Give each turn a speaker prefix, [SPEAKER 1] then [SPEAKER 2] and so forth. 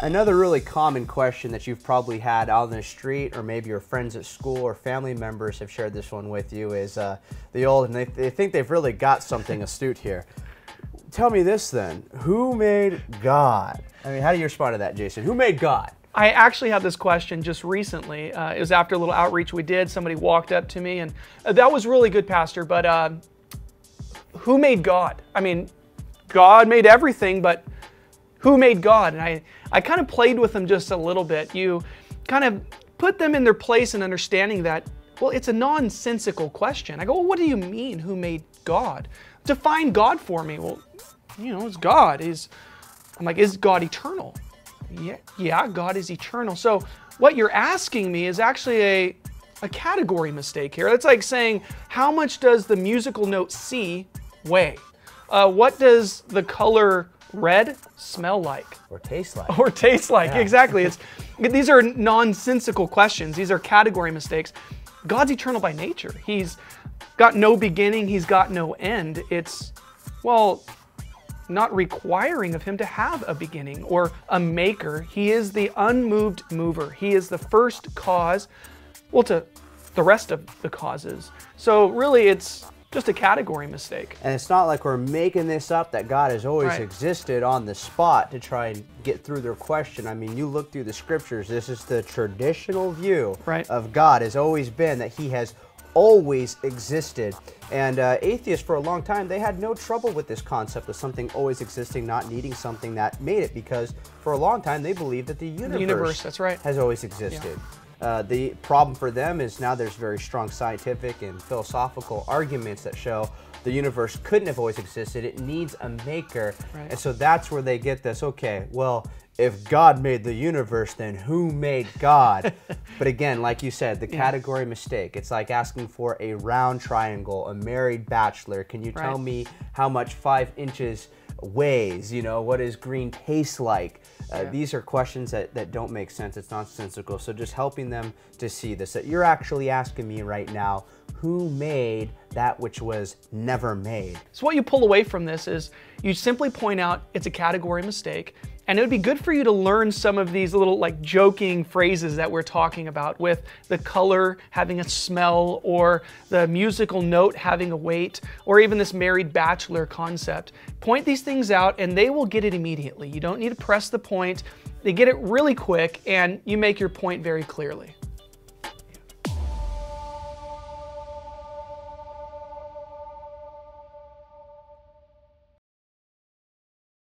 [SPEAKER 1] Another really common question that you've probably had out on the street, or maybe your friends at school or family members have shared this one with you, is the old, and they think they've really got something astute here. Tell me this then, who made God? I mean, how do you respond to that, Jason? Who made God?
[SPEAKER 2] I actually had this question just recently. It was after a little outreach we did. Somebody walked up to me, and that was really good, Pastor, but who made God? I mean, God made everything, but who made God? And I kind of played with them just a little bit. You kind of put them in their place in understanding that, well, it's a nonsensical question. I go, well, what do you mean, who made God? Define God for me. Well, you know, it's God. I'm like, is God eternal? Yeah, God is eternal. So what you're asking me is actually a category mistake here. It's like saying, how much does the musical note C weigh? What does the color red smell like?
[SPEAKER 1] Or taste like.
[SPEAKER 2] Or taste like,
[SPEAKER 1] Yeah.
[SPEAKER 2] exactly. These are nonsensical questions. These are category mistakes. God's eternal by nature. He's got no beginning. He's got no end. It's, well, not requiring of him to have a beginning or a maker. He is the unmoved mover. He is the first cause, well, to the rest of the causes. So really, it's just a category mistake.
[SPEAKER 1] And it's not like we're making this up, that God has always
[SPEAKER 2] Right.
[SPEAKER 1] existed on the spot to try and get through their question. I mean, you look through the scriptures, this is the traditional view
[SPEAKER 2] Right.
[SPEAKER 1] of God, has always been that he has always existed. And atheists for a long time, they had no trouble with this concept of something always existing, not needing something that made it, because for a long time they believed that the universe
[SPEAKER 2] that's right.
[SPEAKER 1] has always existed. The problem for them is now there's very strong scientific and philosophical arguments that show the universe couldn't have always existed. It needs a maker.
[SPEAKER 2] Right.
[SPEAKER 1] And so that's where they get this, okay, well, if God made the universe, then who made God? But again, like you said, the category mistake. It's like asking for a round triangle, a married bachelor. Can you tell me how much 5 inches weighs? You know, what does green taste like? These are questions that don't make sense. It's nonsensical. So just helping them to see this, that you're actually asking me right now, who made that which was never made?
[SPEAKER 2] So what you pull away from this is you simply point out it's a category mistake, and it would be good for you to learn some of these little like joking phrases that we're talking about, with the color having a smell, or the musical note having a weight, or even this married bachelor concept. Point these things out and they will get it immediately. You don't need to press the point. They get it really quick and you make your point very clearly.